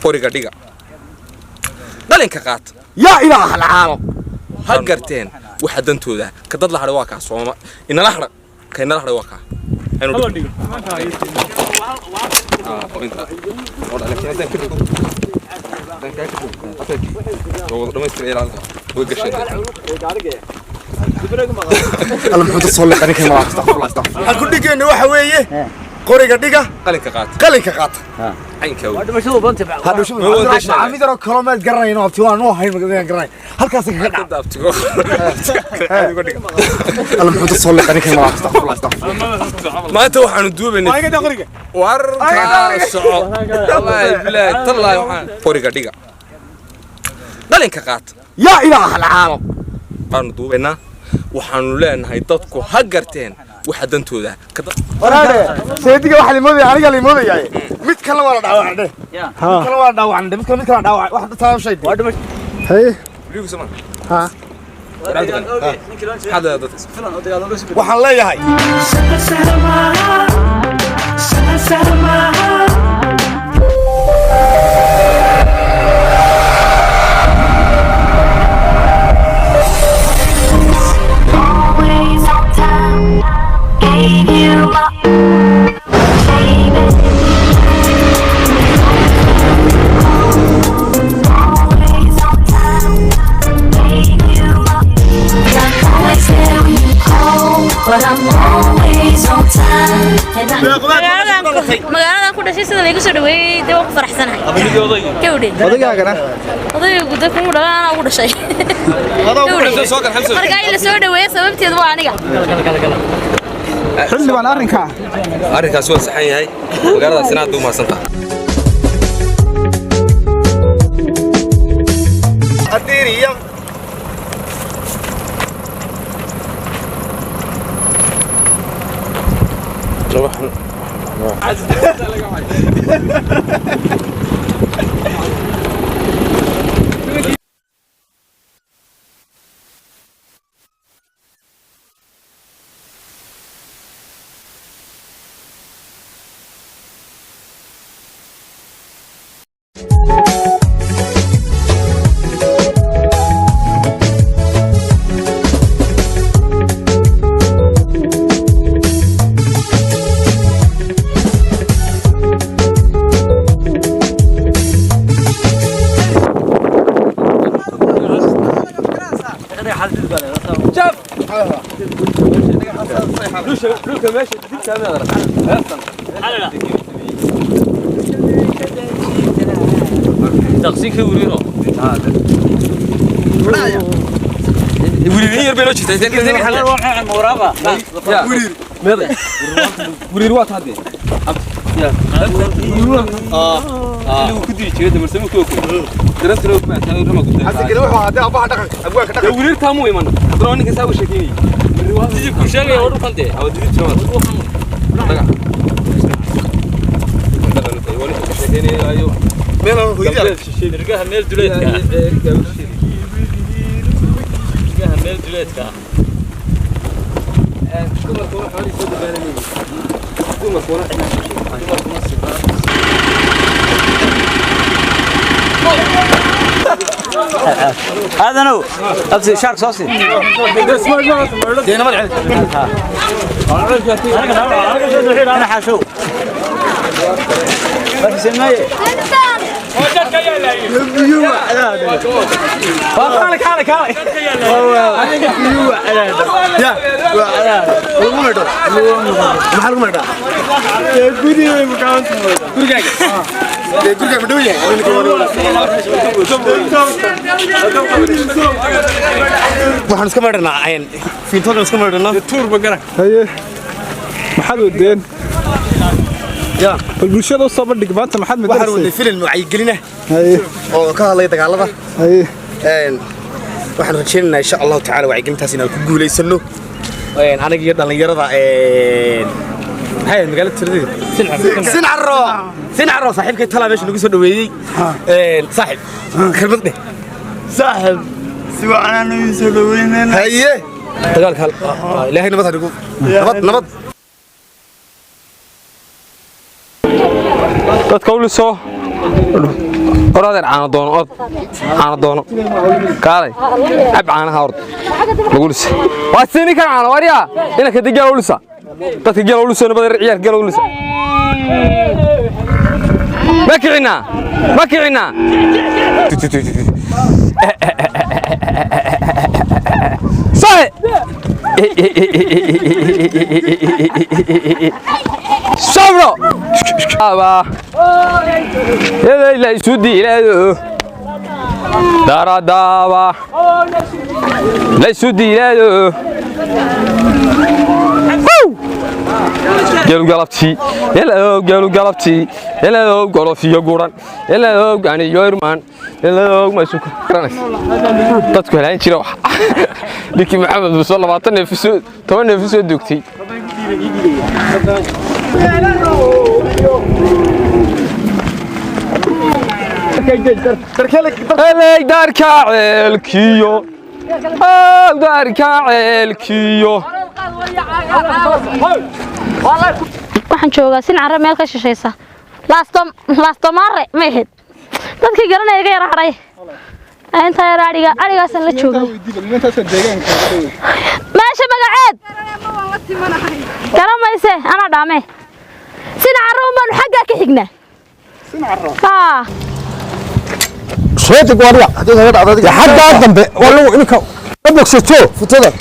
قريقة ديقة قالين كقات يا إله العالم هجرتين واحد أنتو ذا كتطلع على واقع صوما إن الأحرق كأن الأحرق واقع أنا ديقة وأنت والله لكن هذا كله ده كده هو رميت في العالم وقش الله محمد صلى الله عليه وسلم استغفر الله استغفر الله هل كل دقيقة واحد ويه قريقة دقة قالين كقات قالين كقات عين كوي هذا مشروب أنت بعد هذا شو عميد رو كلامات قرنين وابتوان نو هاي مقدرين قرنين هل كاسك قدع الله محمد صلى الله عليه وسلم استغفر الله استغفر الله ما توح عن الدوب إن ورقة الصعود الله بالله طلع يوحنا قريقة دقة قالين كقات يا إله العالم قانو دوبنا waxaanu leenahay dadku hagarteen waxa dantooda waraade seediga waxa limooday aniga limooday mid kale wala dhaawacday mid kale wala dhaawacday mid kale dhaawac wax taa shay hay liigu sama ha hada dad waxaan leeyahay But I'm always on time. magaalada ku dhashay sida lagu soo dhaweeyay dib ku faraxsanahay odaygana odaygu guda ku dhalaan ugu dhashay marka ay la soo dhaweeyay sababteedu waa aniga xilli baan arrinkaas waa saxan yahay magaalada sinaad u maasanta adiriya تقسيك وريرو ورير بينو جتay حلال واحد مراقبه ورير ماذا ورير وات هذه يا اللي كدي جيده مرسمو كوكو درت لو ما تاو رما قلت هذا كده waxa hada aba dhaqan abwa ka dhaqan ورير تامو يمن hadro ninka saaw sheekini دي ku sheegay oo dhufante aw didi jawad daga wali ka sheekini ayo meel hooyada irgaha meel duleedka irgaha meel duleedka dumarku waxa ay soo dagaalamay dumarku هذا نو ابسي شارك صوصي دينا ما دحين انا حاشو بس سميه وجدك يا لا خالك يا ومرد محل مرد غودي مكان غودي غودي بدويه waxaan iska marnaa ayaan fiintoon iska marnaa tuur bagara haye maxaad wadeen ya bulshada soo bandhig maanta maxaad waxaan wadnay filim wacyi gelina haye oo ka hadlay dagaalada haye waxaan rajaynaynaa insha Allah taala wacyi gelintaas inaan ku guuleysano aniga iyo dhalinyarada هاي المقالة تردي سنعرو صاحبك طلع باش نقول سدويدي صاحب كلمتني صاحب سوى انا نسدويننا هي دغالك هل الهي نبض نقول نبض dadka u liso هذا عنا دونه كاري عب عنا هارد بقولس واسيني كان عنا وريا إنك تجي أولسا تجي أولسا أنا بدر عيال جل أولسا ما كعنا صحيح صبرا أبا لا يسودي لا دارا دابا لا يسودي لا قالوا قلبتي يلا قالوا في يقولون يلا يعني يورمان يلا ما يسوق كرنس dadku helaan jira wax dikii maxamed buu soo 20 neefisoo 10 neefisoo dugtay هلي دارك عيلكيو دارك عيلكيو waxaan joogaa sin carro meel ka shishaysa laasto maare ma ahayd dadkii garanaya iga yar hadhay inta yar arigaasaan la joogay meesha magaceed garamayse ana dhaame sin carro baan xagga ka xignaa sin carro شويتك واريا حتى أقدم والله إنك أبوك شتو فتودا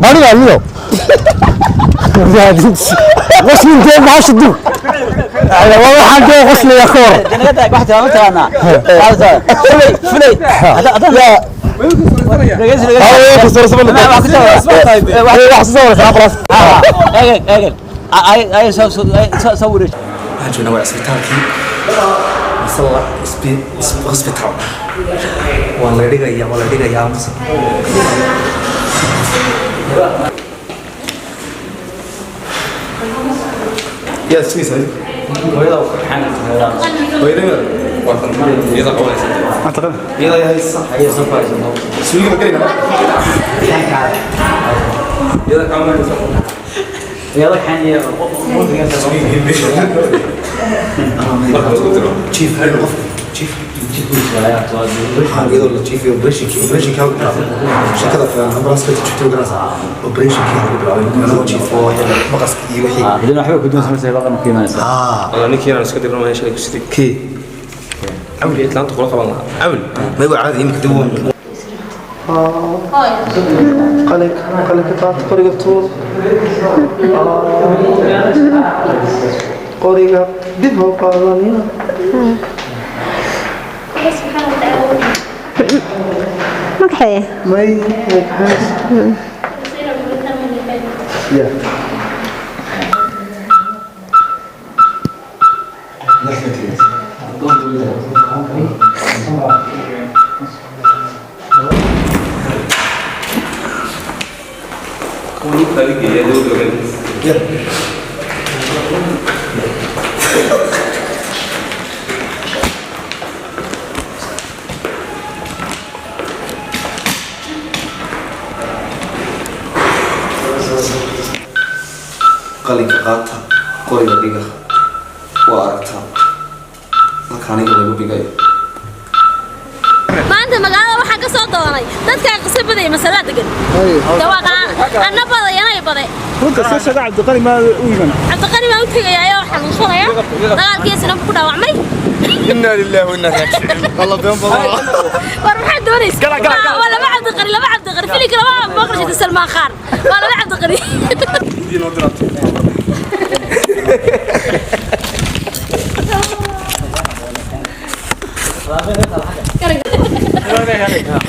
باريا اليوم غسل انت ما شدو والله حاجه غسل يا كور انا قاعد بحث انا هذا فلي لا اي صور هاجي نوع اسبيتالكي صلى اسبيتال والله دغيا يا سويس هاي ويلا حنت ويلا يلا قولي اعتقد يلا هي الصح هي صفاي سويس مكينا يلا كمان يلا حني تشيف هاي الغرفه تشيف يلا تشيف اوبريشن كاو شكله في نبراسكا تشتو دراسه اوبريشن كاو انا تشيف مقص يوحي بدون حبه بدون سمسه بقى مكيمان والله نيكي انا اسكت ما هيش لك ستي كي عملي لا انت خلاص والله عمل ما هو عادي انك تدوم قالك طاط قريقه طول قريقه دبه قالني مكحيه ماي مكحاس يا كوني طريقه يا دول قالك قاطع قريبه ديغه وارتها halkaaniga lagu dhigay maanta magaalada waxa ka soo doonay dadka qasabada iyo mas'alada degan dawaqa anna badayana baday runta soo Cabdiqani ma u yimaana Cabdiqani ma u tagayaayo xanuunsanaya dagaalkiisana ku dhaawacmay inna lillahi wa inna ilaihi raaji'uun Allah been badan war maxaa doonaysaa wala ma Cabdiqani filik laba boqorshada Salmaan Khan wala ma Cabdiqani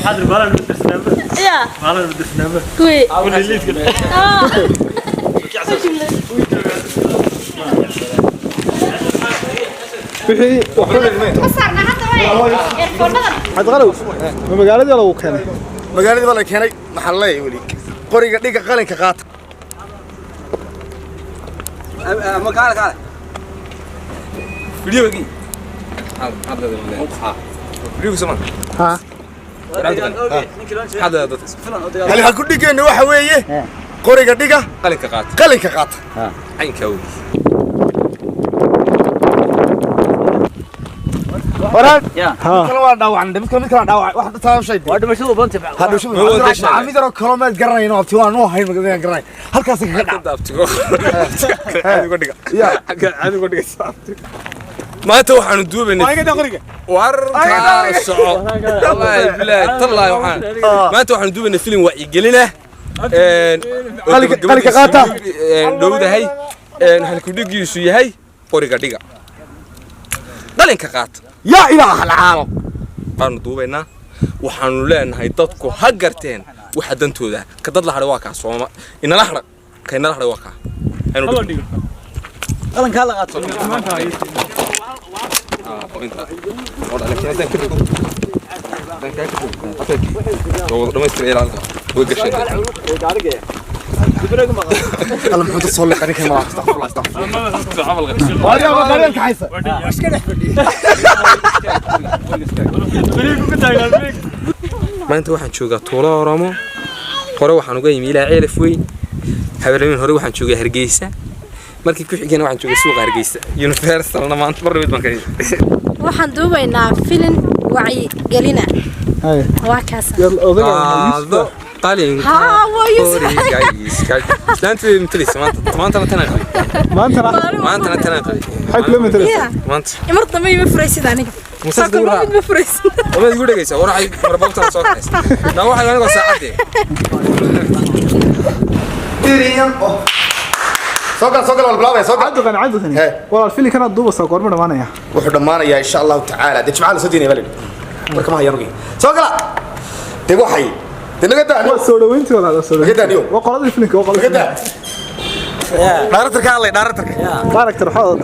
حاضر بالا ندرسنا يا بالا ندرسنا كوي واللي ليت كده wixii magaaladii lagu keenay maxaa la wali qoriga dhiga qalinka qaata ما قال فيديو بقي هذا فيديو سمان ها هذا hal ha ku dhigeen waxa weeye qoriga dhiga qalinka qaata عين كوي وراد يا كل واحد داوع عنده مثل داوع واحد تمام شيء واحد مشهور بنت بعد هذا شو عمي ترى كلمات قرني نوبتي وانا مو هاي ما قرني هل كاسك كذا هذا قد ما انت waxaan duubaynaa warka soco wallahi billahi tallahi waxaan maanta waxaan duubaynaa film wacyi gelina qalka qaata dhowdahay halku dhigiisu yahay qoriga dhiga dhalinka qaata yaa ilaaha alcaalam aan duubaynaa waxaanu leenahay dadku ha garteen waxa dantooda ka dad la hadhay waa ka Sooma inala hadhay ka inala hadhay waa ka aynu dhigo qalan kala qaato الله محمد صلى الله عليه وسلم استغفر الله استغفر الله واريا ما قالك حيسه ايش كده ما انت waxaan joogaa Tuulo Oromo hore waxaan uga yimi ilaa Ceelaf weyn habeenimo hore waxaan joogaa Hargeysa markii ku xigeen waxaan joogaa suuqa Hargeysa Universal maanta mar mid baan ka waxaan duubaynaa film wacyi gelina waa kaas طالعين ها ويس انت متليس ما انت تناقض حق لما ترى ما انت مرت ما يفريسد aniga مسدورا ما فريسد ما تقول دغيسا وراي مربطه soo kaas لا waxa aniga saacadii تيريان سوق البلاوي سوق عدغن والله الفيلم كان دوبه سoo qormo dhamaanaya wuxuu dhamaanaya insha Allah ta'ala dad jamaal soo diinay balad marka ma hayargi soo gala dib waxay dinaga soo dhaweyntii walaal soo dhaweyntii waa qoladii filimka waa qoladii دارتك الله دارتك بارك ترحوض